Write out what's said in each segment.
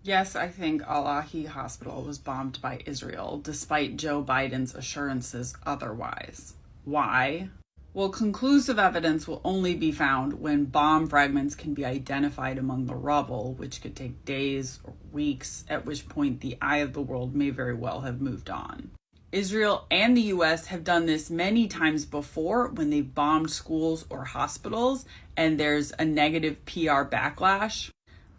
Yes, I think Al-Ahi Hospital was bombed by Israel, despite Joe Biden's assurances otherwise. Why? Well, conclusive evidence will only be found when bomb fragments can be identified among the rubble, which could take days or weeks, at which point the eye of the world may very well have moved on. Israel and the US have done this many times before when they've bombed schools or hospitals and there's a negative PR backlash.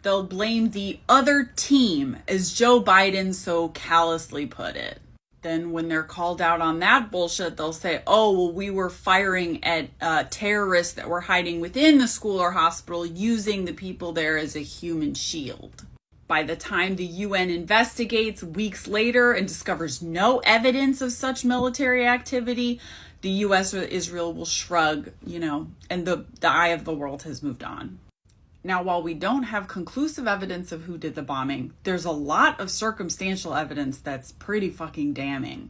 They'll blame the other team, as Joe Biden so callously put it. Then when they're called out on that bullshit, they'll say, oh, well, we were firing at terrorists that were hiding within the school or hospital using the people there as a human shield. By the time the UN investigates weeks later and discovers no evidence of such military activity, the US or Israel will shrug, and the eye of the world has moved on. Now, while we don't have conclusive evidence of who did the bombing, there's a lot of circumstantial evidence that's pretty fucking damning.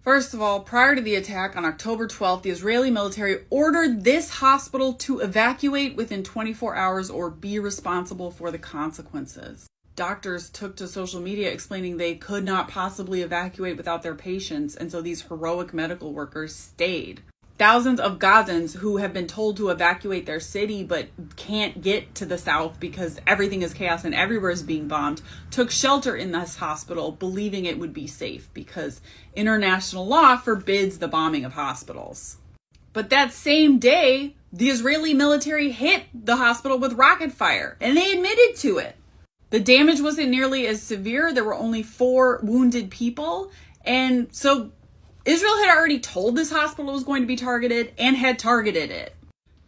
First of all, prior to the attack on October 12th, the Israeli military ordered this hospital to evacuate within 24 hours or be responsible for the consequences. Doctors took to social media explaining they could not possibly evacuate without their patients, and so these heroic medical workers stayed. Thousands of Gazans who have been told to evacuate their city but can't get to the south because everything is chaos and everywhere is being bombed took shelter in this hospital, believing it would be safe because international law forbids the bombing of hospitals. But that same day, the Israeli military hit the hospital with rocket fire, and they admitted to it. The damage wasn't nearly as severe. There were only 4 wounded people, and so Israel had already told this hospital was going to be targeted and had targeted it.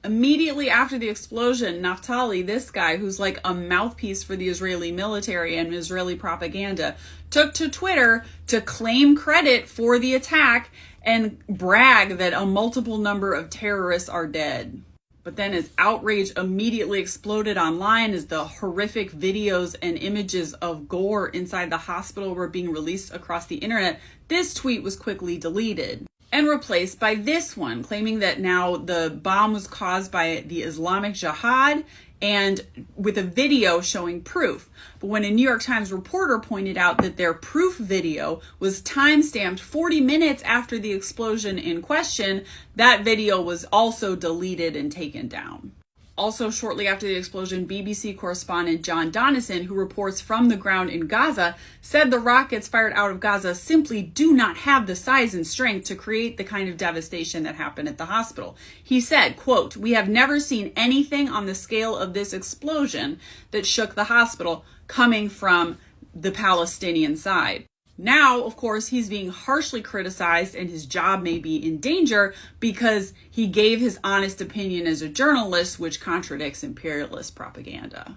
Immediately after the explosion, Naftali, this guy who's like a mouthpiece for the Israeli military and Israeli propaganda, took to Twitter to claim credit for the attack and brag that a multiple number of terrorists are dead. But then as outrage immediately exploded online as the horrific videos and images of gore inside the hospital were being released across the internet, this tweet was quickly deleted and replaced by this one, claiming that now the bomb was caused by the Islamic Jihad and with a video showing proof. But when a New York Times reporter pointed out that their proof video was time-stamped 40 minutes after the explosion in question, that video was also deleted and taken down. Also, shortly after the explosion, BBC correspondent John Donnison, who reports from the ground in Gaza, said the rockets fired out of Gaza simply do not have the size and strength to create the kind of devastation that happened at the hospital. He said, quote, "We have never seen anything on the scale of this explosion that shook the hospital coming from the Palestinian side." Now, of course, he's being harshly criticized and his job may be in danger because he gave his honest opinion as a journalist, which contradicts imperialist propaganda.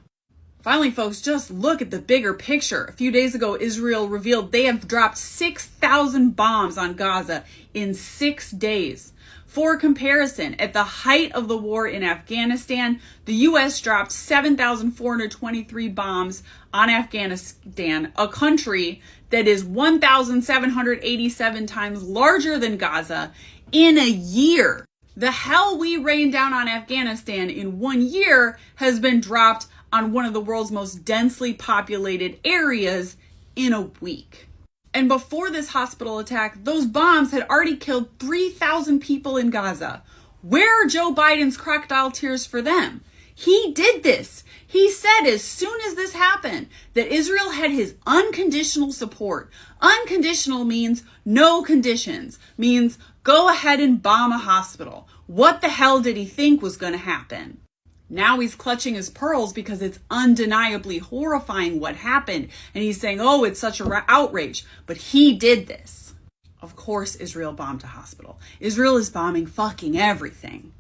Finally, folks, just look at the bigger picture. A few days ago, Israel revealed they have dropped 6,000 bombs on Gaza in 6 days. For comparison, at the height of the war in Afghanistan, the U.S. dropped 7,423 bombs on Afghanistan, a country that is 1,787 times larger than Gaza, in a year. The hell we rained down on Afghanistan in 1 year has been dropped on one of the world's most densely populated areas in a week. And before this hospital attack, those bombs had already killed 3,000 people in Gaza. Where are Joe Biden's crocodile tears for them? He did this. He said as soon as this happened that Israel had his unconditional support. Unconditional means no conditions, means go ahead and bomb a hospital. What the hell did he think was going to happen? Now he's clutching his pearls because it's undeniably horrifying what happened. And he's saying, oh, it's such an outrage. But he did this. Of course, Israel bombed a hospital. Israel is bombing fucking everything.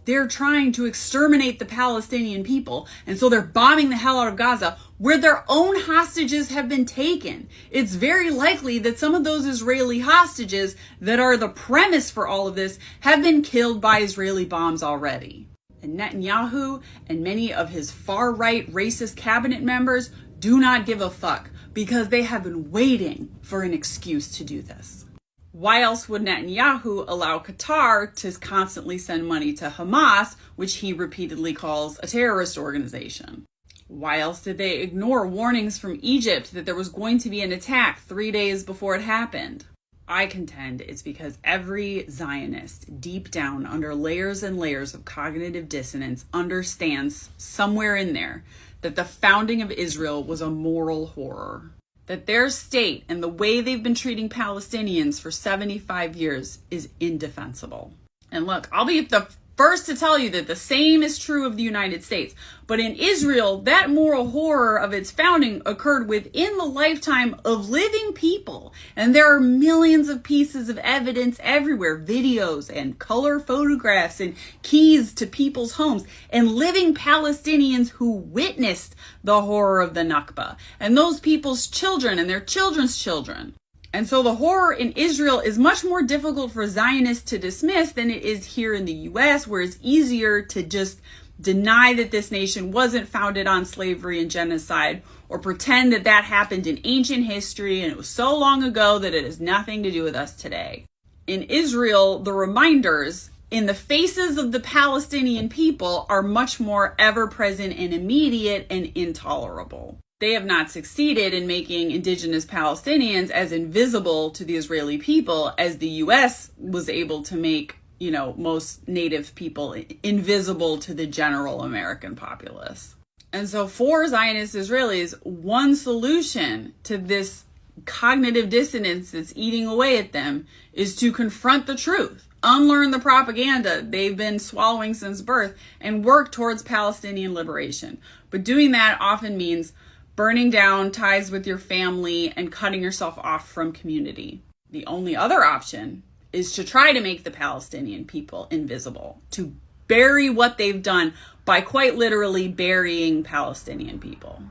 They're trying to exterminate the Palestinian people. And so they're bombing the hell out of Gaza where their own hostages have been taken. It's very likely that some of those Israeli hostages that are the premise for all of this have been killed by Israeli bombs already. And Netanyahu and many of his far-right racist cabinet members do not give a fuck because they have been waiting for an excuse to do this. Why else would Netanyahu allow Qatar to constantly send money to Hamas, which he repeatedly calls a terrorist organization? Why else did they ignore warnings from Egypt that there was going to be an attack 3 days before it happened? I contend it's because every Zionist, deep down under layers and layers of cognitive dissonance, understands somewhere in there that the founding of Israel was a moral horror. That their state and the way they've been treating Palestinians for 75 years is indefensible. And look, I'll be the first to tell you that the same is true of the United States. But in Israel, that moral horror of its founding occurred within the lifetime of living people. And there are millions of pieces of evidence everywhere, videos and color photographs and keys to people's homes and living Palestinians who witnessed the horror of the Nakba and those people's children and their children's children. And so the horror in Israel is much more difficult for Zionists to dismiss than it is here in the US, where it's easier to just deny that this nation wasn't founded on slavery and genocide, or pretend that that happened in ancient history and it was so long ago that it has nothing to do with us today. In Israel, the reminders in the faces of the Palestinian people are much more ever-present and immediate and intolerable. They have not succeeded in making indigenous Palestinians as invisible to the Israeli people as the US was able to make, most native people invisible to the general American populace. And so for Zionist Israelis, one solution to this cognitive dissonance that's eating away at them is to confront the truth, unlearn the propaganda they've been swallowing since birth, and work towards Palestinian liberation. But doing that often means burning down ties with your family and cutting yourself off from community. The only other option is to try to make the Palestinian people invisible, to bury what they've done by quite literally burying Palestinian people.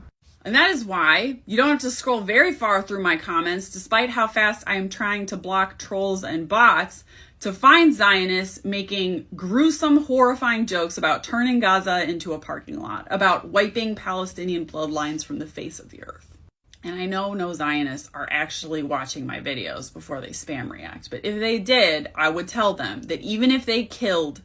And that is why you don't have to scroll very far through my comments, despite how fast I am trying to block trolls and bots, to find Zionists making gruesome, horrifying jokes about turning Gaza into a parking lot, about wiping Palestinian bloodlines from the face of the earth. And I know no Zionists are actually watching my videos before they spam react, but if they did, I would tell them that even if they killed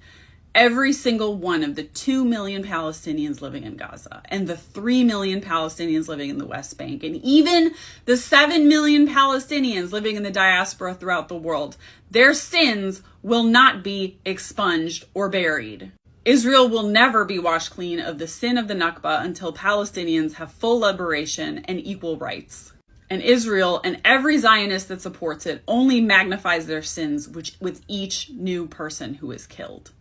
every single one of the 2 million Palestinians living in Gaza and the 3 million Palestinians living in the West Bank and even the 7 million Palestinians living in the diaspora throughout the world, their sins will not be expunged or buried. Israel will never be washed clean of the sin of the Nakba until Palestinians have full liberation and equal rights. And Israel and every Zionist that supports it only magnifies their sins with each new person who is killed.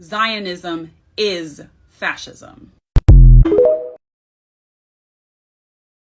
Zionism is fascism.